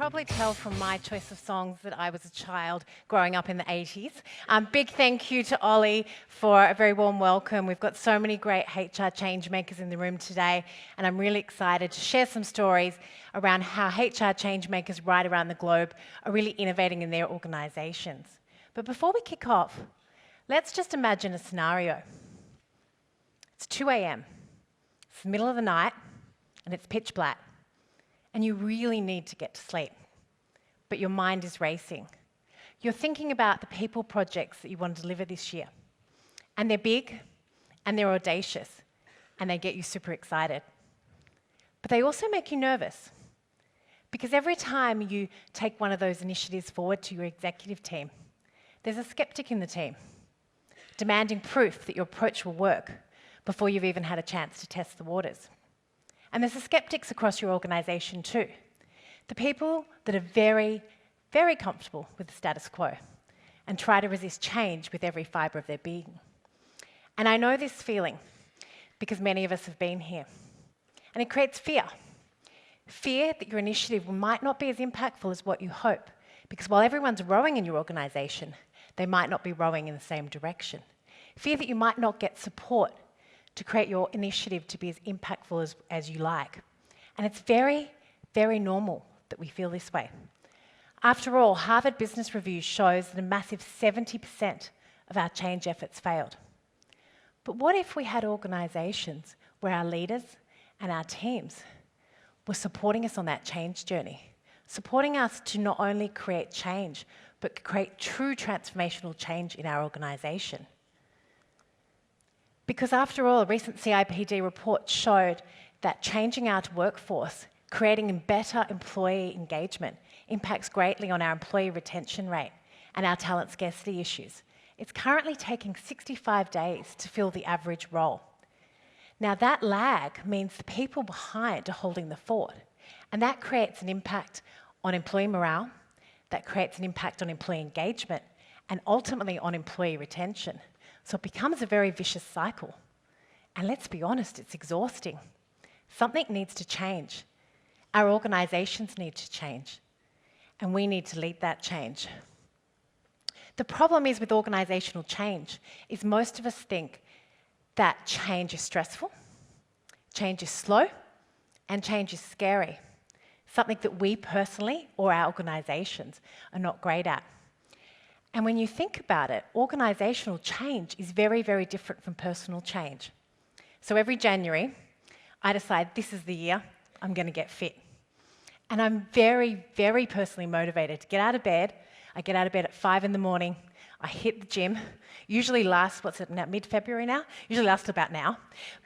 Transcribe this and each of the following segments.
probably tell from my choice of songs that I was a child growing up in the 80s. Big thank you to Ollie for a very warm welcome. We've got so many great HR change makers in the room today, and I'm really excited to share some stories around how HR change makers right around the globe are really innovating in their organisations. But before we kick off, let's just imagine a scenario. It's 2 a.m. It's the middle of the night, and it's pitch black. And you really need to get to sleep, but your mind is racing. You're thinking about the people projects that you want to deliver this year, and they're big, and they're audacious, and they get you super excited. But they also make you nervous, because every time you take one of those initiatives forward to your executive team, there's a skeptic in the team, demanding proof that your approach will work before you've even had a chance to test the waters. And there's the skeptics across your organisation too. The people that are very, very comfortable with the status quo and try to resist change with every fibre of their being. And I know this feeling because many of us have been here. And it creates fear. Fear that your initiative might not be as impactful as what you hope, because while everyone's rowing in your organisation, they might not be rowing in the same direction. Fear that you might not get support to create your initiative to be as impactful as you like. And it's very, very normal that we feel this way. After all, Harvard Business Review shows that a massive 70% of our change efforts failed. But what if we had organisations where our leaders and our teams were supporting us on that change journey, supporting us to not only create change, but create true transformational change in our organisation? Because after all, a recent CIPD report showed that changing our workforce, creating better employee engagement, impacts greatly on our employee retention rate and our talent scarcity issues. It's currently taking 65 days to fill the average role. Now that lag means the people behind are holding the fort, and that creates an impact on employee morale, that creates an impact on employee engagement, and ultimately on employee retention. So it becomes a very vicious cycle. And let's be honest, it's exhausting. Something needs to change. Our organisations need to change. And we need to lead that change. The problem is with organisational change is most of us think that change is stressful, change is slow, and change is scary. Something that we personally or our organisations are not great at. And when you think about it, organisational change is very, very different from personal change. So every January, I decide this is the year I'm going to get fit. And I'm very, very personally motivated to get out of bed. I get out of bed at 5 in the morning. I hit the gym. Usually lasts, what's it now, mid-February now? Usually lasts about now.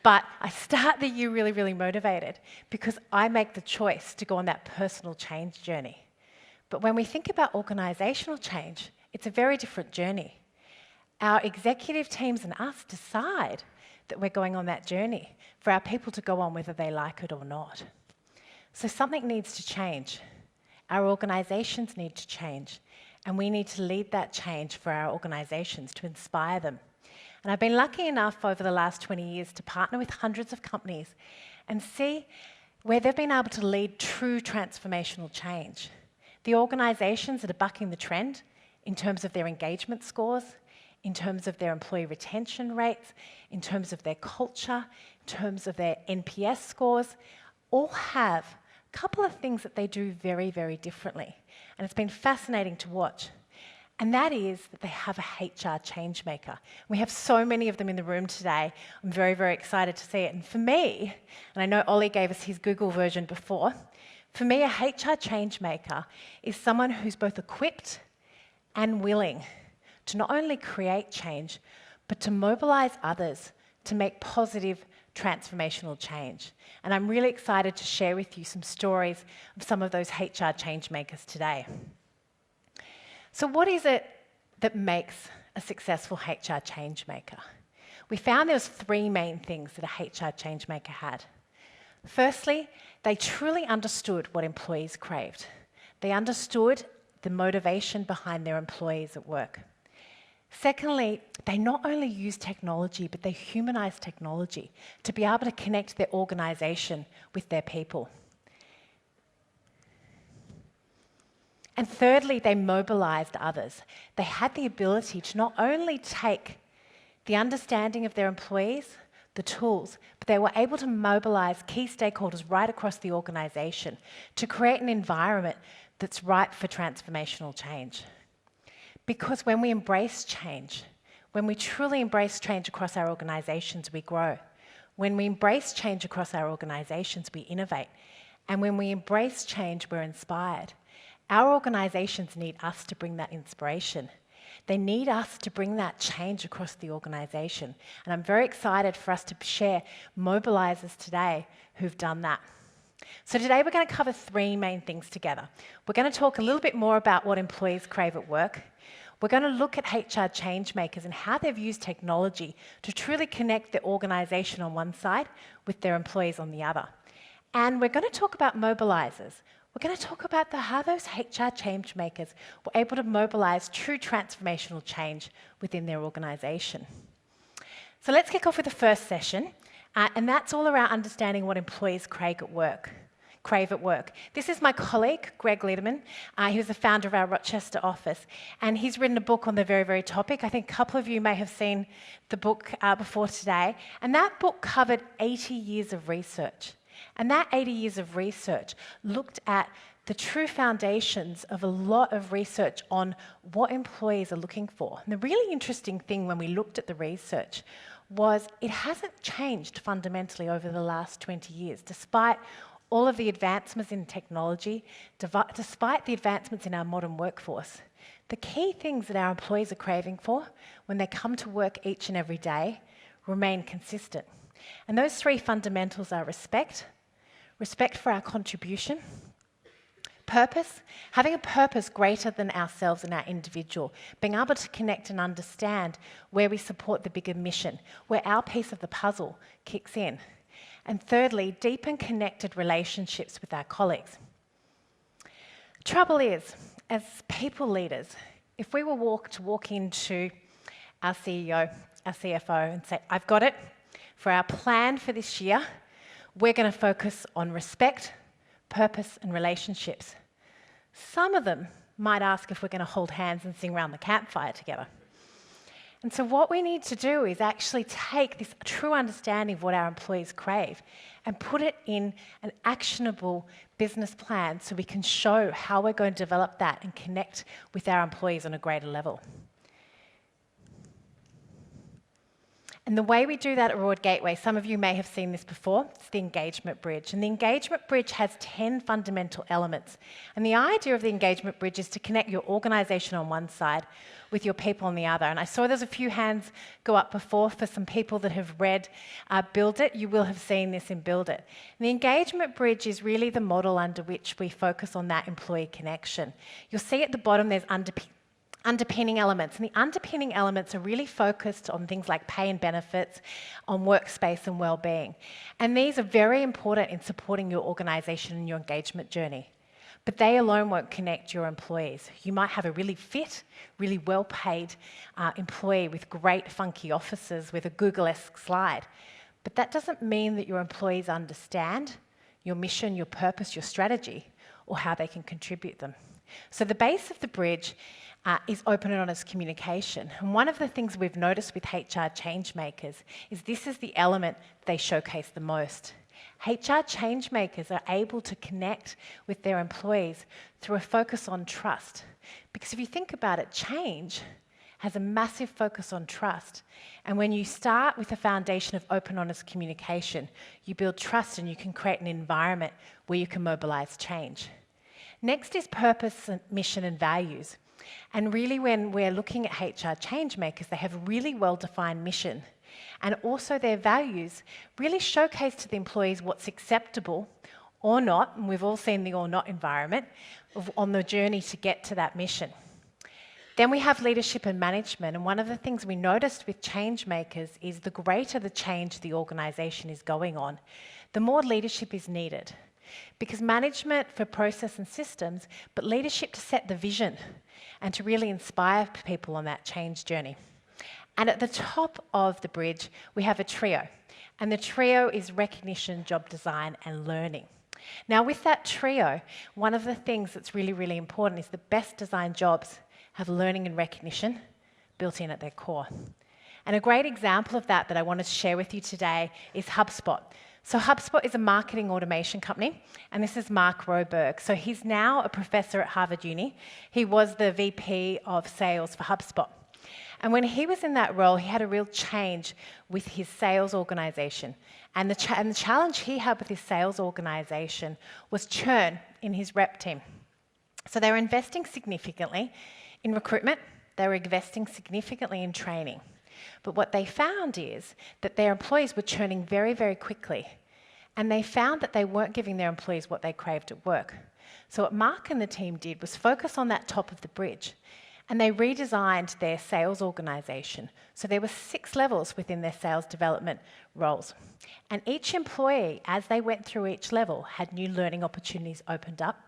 But I start the year really, really motivated because I make the choice to go on that personal change journey. But when we think about organisational change, it's a very different journey. Our executive teams and us decide that we're going on that journey for our people to go on whether they like it or not. So something needs to change. Our organisations need to change, and we need to lead that change for our organisations to inspire them. And I've been lucky enough over the last 20 years to partner with hundreds of companies and see where they've been able to lead true transformational change. The organisations that are bucking the trend in terms of their engagement scores, in terms of their employee retention rates, in terms of their culture, in terms of their NPS scores, all have a couple of things that they do very, very differently. And it's been fascinating to watch. And that is that they have a HR change maker. We have so many of them in the room today. I'm very, very excited to see it. And for me, and I know Ollie gave us his Google version before, for me, a HR change maker is someone who's both equipped and willing to not only create change, but to mobilise others to make positive transformational change. And I'm really excited to share with you some stories of some of those HR change makers today. So what is it that makes a successful HR change maker? We found there was 3 main things that a HR change maker had. Firstly, they truly understood what employees craved. They understood the motivation behind their employees at work. Secondly, they not only use technology, but they humanise technology to be able to connect their organisation with their people. And thirdly, they mobilized others. They had the ability to not only take the understanding of their employees, the tools, but they were able to mobilize key stakeholders right across the organization to create an environment that's ripe for transformational change. Because when we embrace change, when we truly embrace change across our organizations, we grow. When we embrace change across our organizations, we innovate. And when we embrace change, we're inspired. Our organizations need us to bring that inspiration. They need us to bring that change across the organisation. And I'm very excited for us to share mobilisers today who've done that. So today we're going to cover three main things together. We're going to talk a little bit more about what employees crave at work. We're going to look at HR change makers and how they've used technology to truly connect the organisation on one side with their employees on the other. And we're going to talk about mobilisers. We're going to talk about how those HR change makers were able to mobilise true transformational change within their organisation. So let's kick off with the first session, and that's all around understanding what employees crave at work. This is my colleague, Greg Liederman. He was the founder of our Rochester office, and he's written a book on the very, very topic. I think a couple of you may have seen the book before today, and that book covered 80 years of research. And that 80 years of research looked at the true foundations of a lot of research on what employees are looking for. And the really interesting thing when we looked at the research was it hasn't changed fundamentally over the last 20 years, despite all of the advancements in technology, despite the advancements in our modern workforce. The key things that our employees are craving for when they come to work each and every day remain consistent. And those three fundamentals are respect for our contribution, purpose, having a purpose greater than ourselves and our individual, being able to connect and understand where we support the bigger mission, where our piece of the puzzle kicks in. And thirdly, deep and connected relationships with our colleagues. Trouble is, as people leaders, if we were to walk into our CEO, our CFO and say, I've got it, for our plan for this year, we're going to focus on respect, purpose and relationships. Some of them might ask if we're going to hold hands and sing around the campfire together. And so what we need to do is actually take this true understanding of what our employees crave and put it in an actionable business plan so we can show how we're going to develop that and connect with our employees on a greater level. And the way we do that at Reward Gateway, some of you may have seen this before, it's the engagement bridge. And the engagement bridge has 10 fundamental elements. And the idea of the engagement bridge is to connect your organisation on one side with your people on the other. And I saw there's a few hands go up before for some people that have read Build It. You will have seen this in Build It. And the engagement bridge is really the model under which we focus on that employee connection. You'll see at the bottom there's underpinning elements. And the underpinning elements are really focused on things like pay and benefits, on workspace and well-being. And these are very important in supporting your organisation and your engagement journey. But they alone won't connect your employees. You might have a really fit, really well-paid employee with great funky offices with a Google-esque slide. But that doesn't mean that your employees understand your mission, your purpose, your strategy, or how they can contribute them. So the base of the bridge is open and honest communication. And one of the things we've noticed with HR change makers is this is the element they showcase the most. HR change makers are able to connect with their employees through a focus on trust. Because if you think about it, change has a massive focus on trust. And when you start with a foundation of open, honest communication, you build trust and you can create an environment where you can mobilize change. Next is purpose, mission and values. And really when we're looking at HR change makers, they have a really well-defined mission. And also their values really showcase to the employees what's acceptable or not, and we've all seen the or not environment, on the journey to get to that mission. Then we have leadership and management, and one of the things we noticed with change makers is the greater the change the organisation is going on, the more leadership is needed. Because management for process and systems, but leadership to set the vision and to really inspire people on that change journey. And at the top of the bridge, we have a trio. And the trio is recognition, job design, and learning. Now, with that trio, one of the things that's really, really important is the best designed jobs have learning and recognition built in at their core. And a great example of that I wanted to share with you today is Hubspot. So Hubspot is a marketing automation company, and this is Mark Roberg. So he's now a professor at Harvard Uni. He was the VP of sales for Hubspot. And when he was in that role, he had a real change with his sales organization. And the challenge he had with his sales organization was churn in his rep team. So they were investing significantly in recruitment. They were investing significantly in training. But what they found is that their employees were churning very, very quickly. And they found that they weren't giving their employees what they craved at work. So what Mark and the team did was focus on that top of the bridge. And they redesigned their sales organisation. So there were 6 levels within their sales development roles. And each employee, as they went through each level, had new learning opportunities opened up.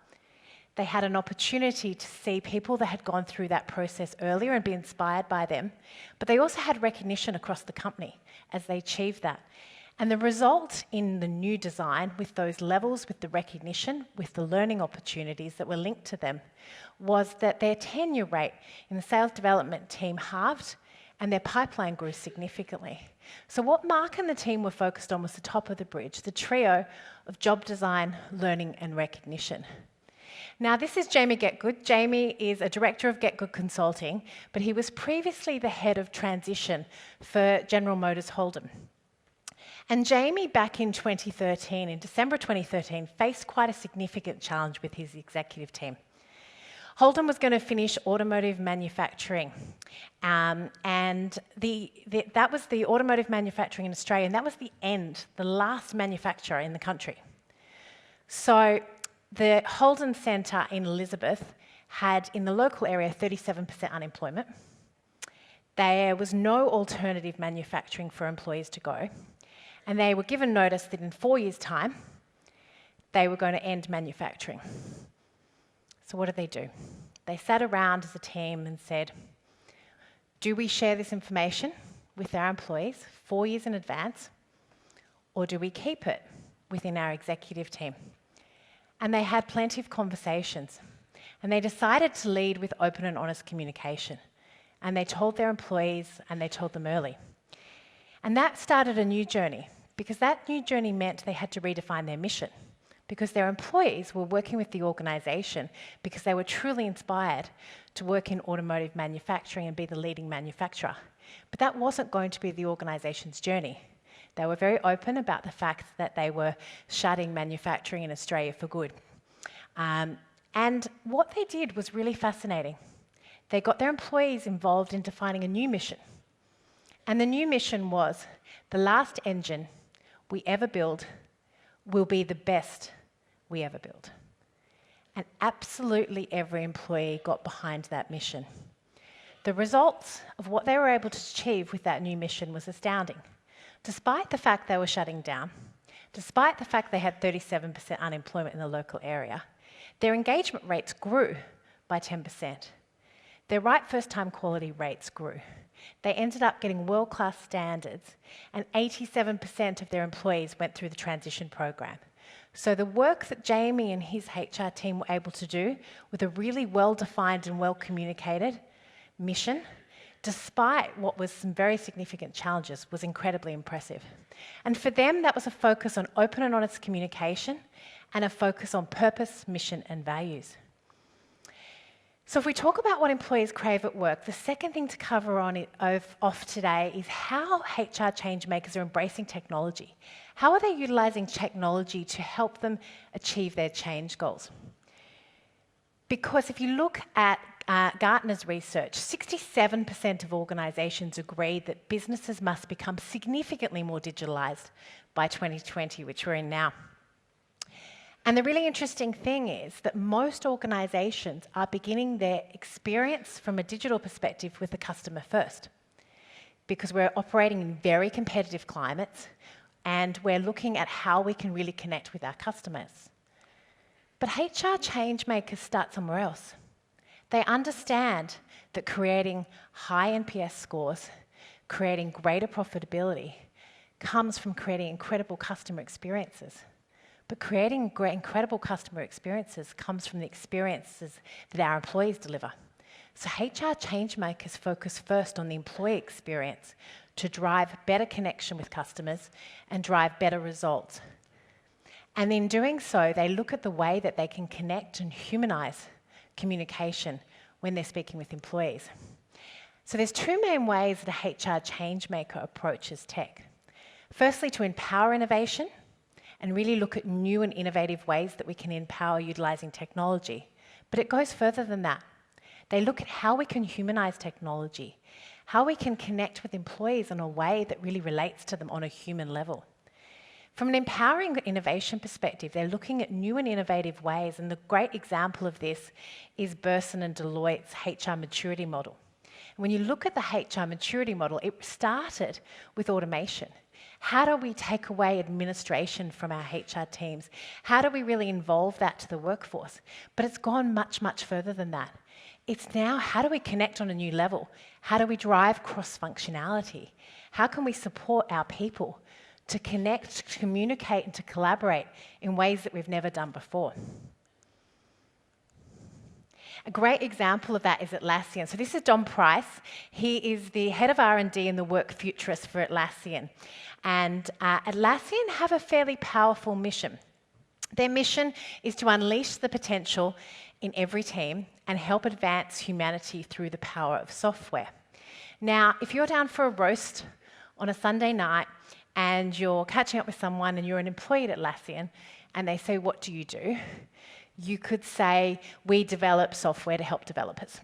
They had an opportunity to see people that had gone through that process earlier and be inspired by them. But they also had recognition across the company as they achieved that. And the result in the new design, with those levels, with the recognition, with the learning opportunities that were linked to them, was that their tenure rate in the sales development team halved and their pipeline grew significantly. So what Mark and the team were focused on was the top of the bridge, the trio of job design, learning and recognition. Now, this is Jamie Getgood. Jamie is a director of Getgood Consulting, but he was previously the head of transition for General Motors Holden. And Jamie, back in 2013, in December 2013, faced quite a significant challenge with his executive team. Holden was going to finish automotive manufacturing, and that was the automotive manufacturing in Australia, and that was the last manufacturer in the country. So the Holden Centre in Elizabeth had, in the local area, 37% unemployment. There was no alternative manufacturing for employees to go. And they were given notice that in 4 years' time, they were going to end manufacturing. So what did they do? They sat around as a team and said, do we share this information with our employees 4 years in advance, or do we keep it within our executive team? And they had plenty of conversations. And they decided to lead with open and honest communication. And they told their employees, and they told them early. And that started a new journey, because that new journey meant they had to redefine their mission, because their employees were working with the organisation because they were truly inspired to work in automotive manufacturing and be the leading manufacturer. But that wasn't going to be the organisation's journey. They were very open about the fact that they were shutting manufacturing in Australia for good. And what they did was really fascinating. They got their employees involved in defining a new mission. And the new mission was, the last engine we ever build will be the best we ever build. And absolutely every employee got behind that mission. The results of what they were able to achieve with that new mission was astounding. Despite the fact they were shutting down, despite the fact they had 37% unemployment in the local area, their engagement rates grew by 10%. Their right first-time quality rates grew. They ended up getting world-class standards, and 87% of their employees went through the transition program. So the work that Jamie and his HR team were able to do with a really well-defined and well-communicated mission, despite what was some very significant challenges, was incredibly impressive. And for them, that was a focus on open and honest communication and a focus on purpose, mission, and values. So if we talk about what employees crave at work, the second thing to cover off today is how HR change makers are embracing technology. How are they utilising technology to help them achieve their change goals? Because if you look at Gartner's research, 67% of organisations agree that businesses must become significantly more digitalised by 2020, which we're in now. And the really interesting thing is that most organisations are beginning their experience from a digital perspective with the customer first, because we're operating in very competitive climates and we're looking at how we can really connect with our customers. But HR change makers start somewhere else. They understand that creating high NPS scores, creating greater profitability, comes from creating incredible customer experiences. But creating great, incredible customer experiences comes from the experiences that our employees deliver. So HR change makers focus first on the employee experience to drive better connection with customers and drive better results. And in doing so, they look at the way that they can connect and humanize communication when they're speaking with employees. So there's two main ways that a HR change maker approaches tech. Firstly, to empower innovation and really look at new and innovative ways that we can empower utilising technology. But it goes further than that. They look at how we can humanize technology, how we can connect with employees in a way that really relates to them on a human level. From an empowering innovation perspective, they're looking at new and innovative ways, and the great example of this is Burson and Deloitte's HR maturity model. And when you look at the HR maturity model, it started with automation. How do we take away administration from our HR teams? How do we really involve that to the workforce? But it's gone much, much further than that. It's now, how do we connect on a new level? How do we drive cross-functionality? How can we support our people to connect, to communicate, and to collaborate in ways that we've never done before? A great example of that is Atlassian. So this is Don Price. He is the head of R&D and the work futurist for Atlassian. And Atlassian have a fairly powerful mission. Their mission is to unleash the potential in every team and help advance humanity through the power of software. Now, if you're down for a roast on a Sunday night and you're catching up with someone and you're an employee at Atlassian and they say, "What do you do?" you could say, "We develop software to help developers."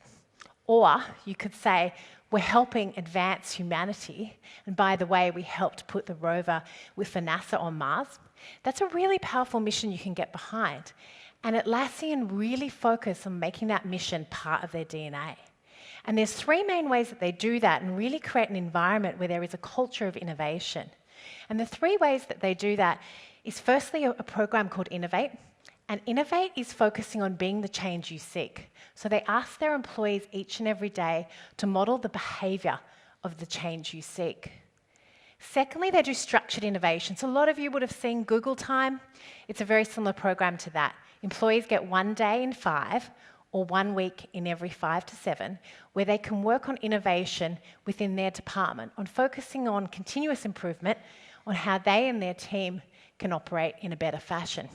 Or you could say, "We're helping advance humanity, and by the way, we helped put the rover for NASA on Mars." That's a really powerful mission you can get behind. And Atlassian really focus on making that mission part of their DNA. And there's three main ways that they do that and really create an environment where there is a culture of innovation. And the three ways that they do that is firstly a program called Innovate. And Innovate is focusing on being the change you seek. So they ask their employees each and every day to model the behaviour of the change you seek. Secondly, they do structured innovation. So a lot of you would have seen Google Time. It's a very similar program to that. Employees get 1 day in 5 or 1 week in every 5 to 7 where they can work on innovation within their department, on focusing on continuous improvement, on how they and their team can operate in a better fashion.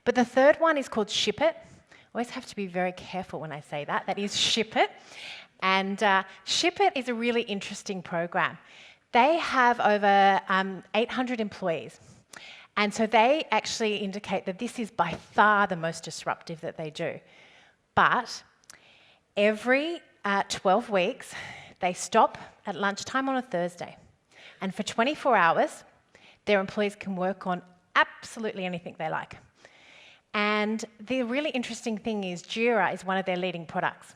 But the third one is called Ship It. I always have to be very careful when I say that. That is Ship It. And Ship It is a really interesting program. They have over 800 employees. And so they actually indicate that this is by far the most disruptive that they do. But every 12 weeks, they stop at lunchtime on a Thursday. And for 24 hours, their employees can work on absolutely anything they like. And the really interesting thing is Jira is one of their leading products.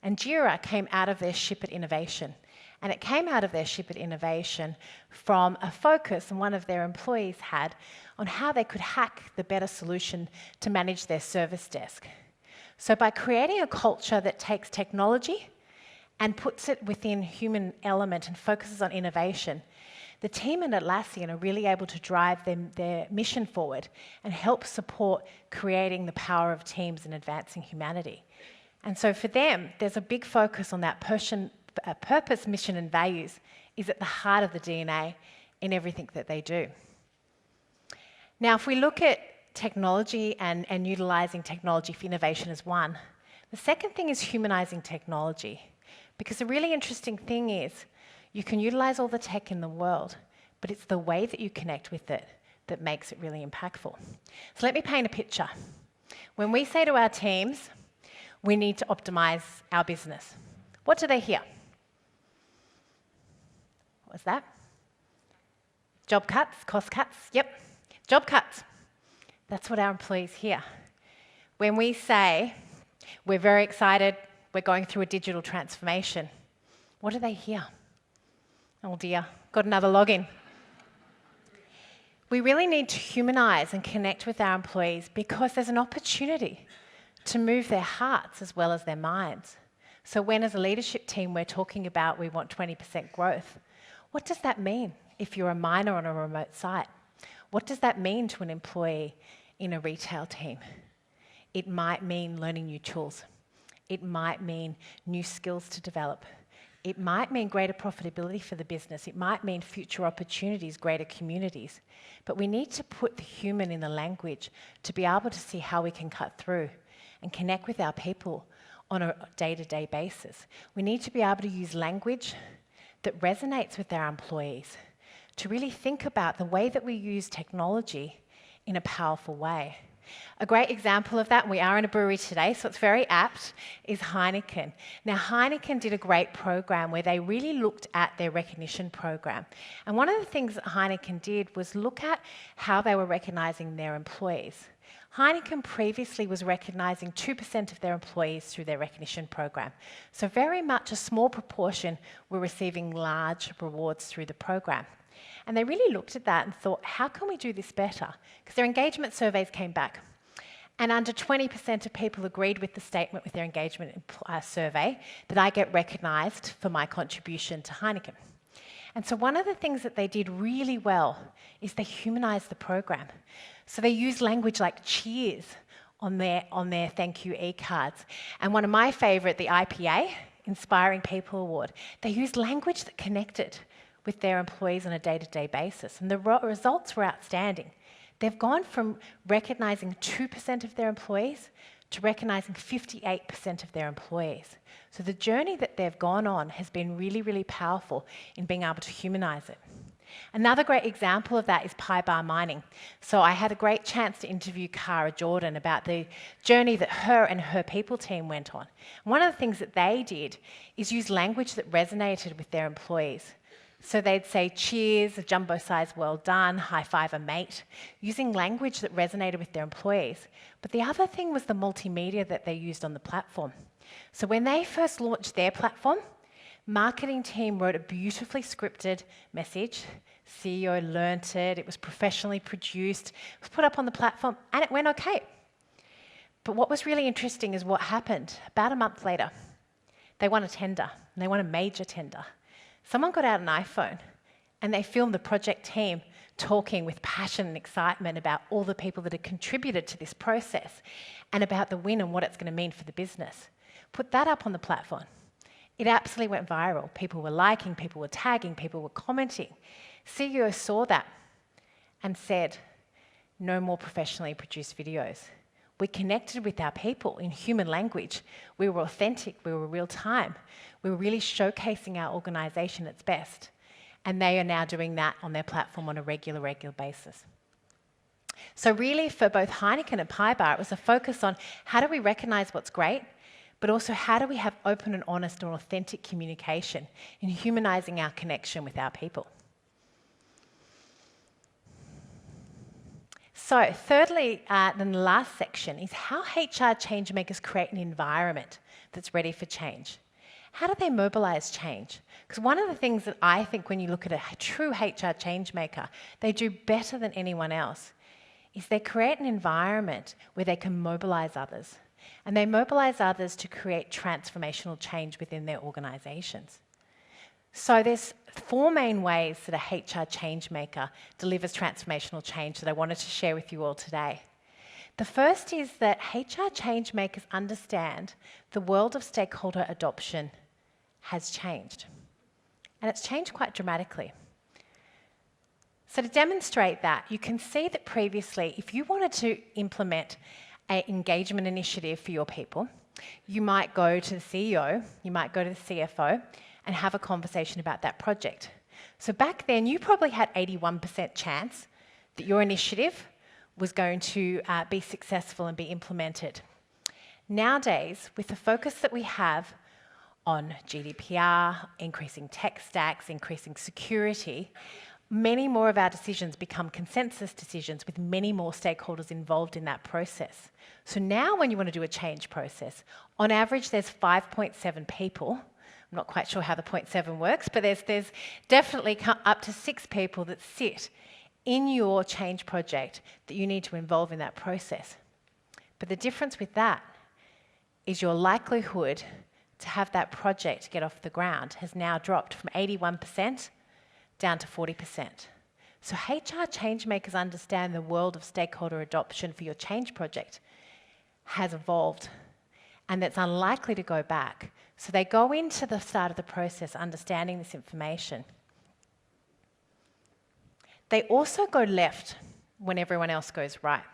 And Jira came out of their Ship It innovation. And it came out of their Ship It innovation from a focus one of their employees had on how they could hack the better solution to manage their service desk. So by creating a culture that takes technology and puts it within human element and focuses on innovation, the team at Atlassian are really able to drive their mission forward and help support creating the power of teams and advancing humanity. And so for them, there's a big focus on that purpose, mission, and values is at the heart of the DNA in everything that they do. Now, if we look at technology and utilising technology for innovation as one, the second thing is humanising technology. Because the really interesting thing is you can utilise all the tech in the world, but it's the way that you connect with it that makes it really impactful. So let me paint a picture. When we say to our teams, we need to optimise our business, what do they hear? What was that? Job cuts, cost cuts, yep. Job cuts. That's what our employees hear. When we say, we're very excited, we're going through a digital transformation, what do they hear? Oh dear, got another login. We really need to humanise and connect with our employees because there's an opportunity to move their hearts as well as their minds. So when as a leadership team we're talking about we want 20% growth, what does that mean if you're a miner on a remote site? What does that mean to an employee in a retail team? It might mean learning new tools. It might mean new skills to develop. It might mean greater profitability for the business. It might mean future opportunities, greater communities. But we need to put the human in the language to be able to see how we can cut through and connect with our people on a day-to-day basis. We need to be able to use language that resonates with our employees, to really think about the way that we use technology in a powerful way. A great example of that, and we are in a brewery today, so it's very apt, is Heineken. Now, Heineken did a great program where they really looked at their recognition program. And one of the things that Heineken did was look at how they were recognising their employees. Heineken previously was recognising 2% of their employees through their recognition program. So very much a small proportion were receiving large rewards through the program. And they really looked at that and thought, how can we do this better? Because their engagement surveys came back. And under 20% of people agreed with the statement with their engagement survey that I get recognised for my contribution to Heineken. And so one of the things that they did really well is they humanised the program. So they used language like cheers on their thank you e-cards. And one of my favourite, the IPA, Inspiring People Award, they used language that connected with their employees on a day-to-day basis. And the results were outstanding. They've gone from recognising 2% of their employees to recognising 58% of their employees. So the journey that they've gone on has been really, really powerful in being able to humanise it. Another great example of that is Pie Bar Mining. So I had a great chance to interview Cara Jordan about the journey that her and her people team went on. And one of the things that they did is use language that resonated with their employees. So they'd say, cheers, a jumbo size, well done, high five a mate, using language that resonated with their employees. But the other thing was the multimedia that they used on the platform. So when they first launched their platform, marketing team wrote a beautifully scripted message. CEO learnt it, it was professionally produced, it was put up on the platform, and it went okay. But what was really interesting is what happened. About a month later, they won a tender, and they won a major tender. Someone got out an iPhone and they filmed the project team talking with passion and excitement about all the people that had contributed to this process and about the win and what it's going to mean for the business. Put that up on the platform. It absolutely went viral. People were liking, people were tagging, people were commenting. CEO saw that and said, no more professionally produced videos. We connected with our people in human language. We were authentic, we were real time. We were really showcasing our organisation at its best. And they are now doing that on their platform on a regular basis. So really for both Heineken and Pie Bar, it was a focus on how do we recognise what's great, but also how do we have open and honest and authentic communication in humanising our connection with our people. So thirdly, then the last section is how HR change makers create an environment that's ready for change. How do they mobilise change? Because one of the things that I think when you look at a true HR change maker, they do better than anyone else, is they create an environment where they can mobilise others. And they mobilise others to create transformational change within their organisations. So there's 4 main ways that a HR change maker delivers transformational change that I wanted to share with you all today. The first is that HR change makers understand the world of stakeholder adoption has changed. And it's changed quite dramatically. So to demonstrate that, you can see that previously, if you wanted to implement an engagement initiative for your people, you might go to the CEO, you might go to the CFO, and have a conversation about that project. So back then, you probably had 81% chance that your initiative was going to be successful and be implemented. Nowadays, with the focus that we have on GDPR, increasing tech stacks, increasing security, many more of our decisions become consensus decisions with many more stakeholders involved in that process. So now when you want to do a change process, on average there's 5.7 people. I'm not quite sure how the 0.7 works, but there's definitely up to 6 people that sit in your change project that you need to involve in that process. But the difference with that is your likelihood to have that project get off the ground has now dropped from 81% down to 40%. So HR change makers understand the world of stakeholder adoption for your change project has evolved, and that's unlikely to go back. So they go into the start of the process understanding this information. They also go left when everyone else goes right.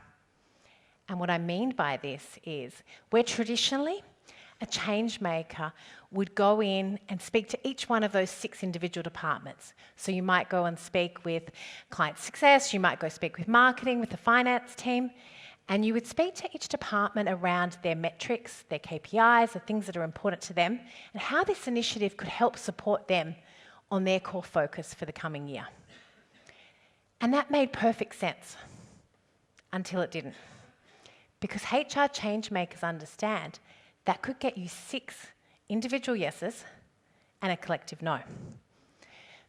And what I mean by this is, where traditionally a change maker would go in and speak to each one of those 6 individual departments. So you might go and speak with client success, you might go speak with marketing, with the finance team, and you would speak to each department around their metrics, their KPIs, the things that are important to them, and how this initiative could help support them on their core focus for the coming year. And that made perfect sense until it didn't. Because HR change makers understand that could get you 6 individual yeses and a collective no.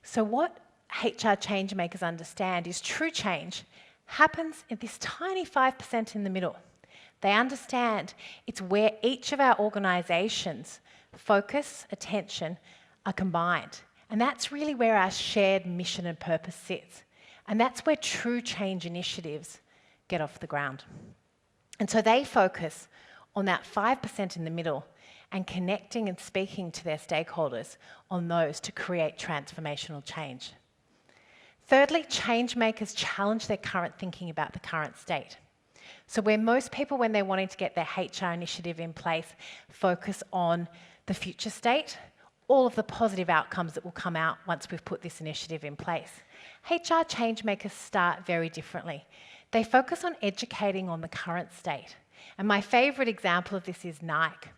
So what HR change makers understand is true change happens in this tiny 5% in the middle. They understand it's where each of our organisations' focus, attention are combined. And that's really where our shared mission and purpose sits. And that's where true change initiatives get off the ground. And so they focus on that 5% in the middle and connecting and speaking to their stakeholders on those to create transformational change. Thirdly, change makers challenge their current thinking about the current state. So where most people, when they're wanting to get their HR initiative in place, focus on the future state, all of the positive outcomes that will come out once we've put this initiative in place. HR change makers start very differently. They focus on educating on the current state. And my favourite example of this is Nike.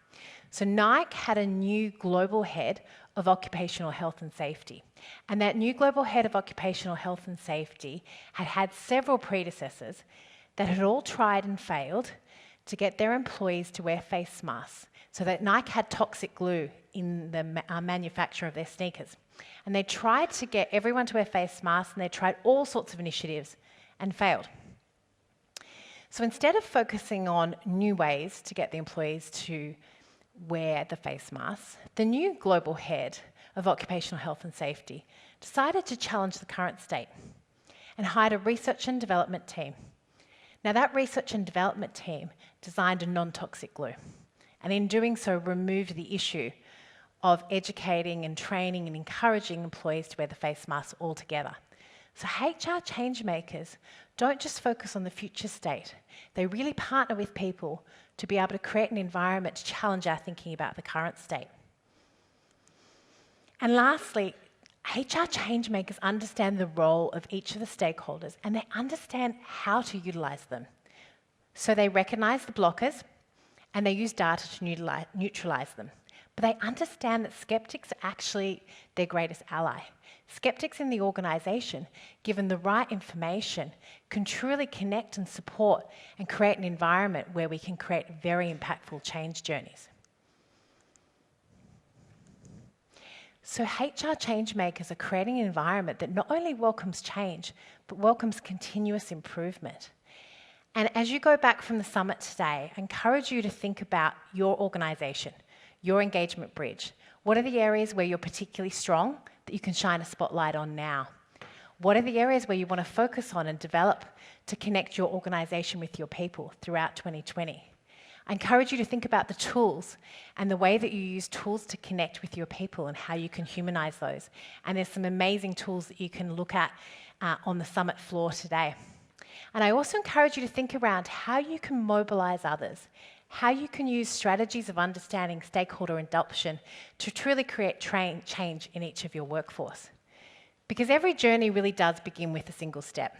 So Nike had a new global head of occupational health and safety. And that new global head of occupational health and safety had had several predecessors that had all tried and failed to get their employees to wear face masks. So that Nike had toxic glue in the manufacture of their sneakers. And they tried to get everyone to wear face masks, and they tried all sorts of initiatives and failed. So instead of focusing on new ways to get the employees to wear the face masks, the new global head of occupational health and safety decided to challenge the current state and hired a research and development team. Now that research and development team designed a non-toxic glue, and in doing so removed the issue of educating and training and encouraging employees to wear the face mask altogether. So HR change makers don't just focus on the future state. They really partner with people to be able to create an environment to challenge our thinking about the current state. And lastly, HR change makers understand the role of each of the stakeholders, and they understand how to utilise them. So they recognise the blockers and they use data to neutralise them. But they understand that skeptics are actually their greatest ally. Skeptics in the organisation, given the right information, can truly connect and support and create an environment where we can create very impactful change journeys. So HR change makers are creating an environment that not only welcomes change, but welcomes continuous improvement. And as you go back from the summit today, I encourage you to think about your organisation, your engagement bridge. What are the areas where you're particularly strong that you can shine a spotlight on now? What are the areas where you want to focus on and develop to connect your organisation with your people throughout 2020? I encourage you to think about the tools and the way that you use tools to connect with your people and how you can humanise those. And there's some amazing tools that you can look at on the summit floor today. And I also encourage you to think around how you can mobilise others, how you can use strategies of understanding stakeholder adoption to truly create change in each of your workforce. Because every journey really does begin with a single step.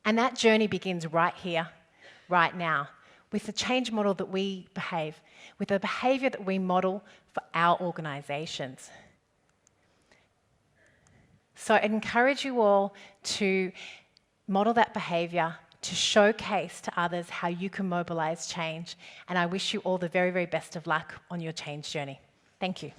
And that journey begins right here, right now, with the change model that we behave, with the behaviour that we model for our organisations. So I encourage you all to model that behaviour, to showcase to others how you can mobilise change, and I wish you all the very, very best of luck on your change journey. Thank you.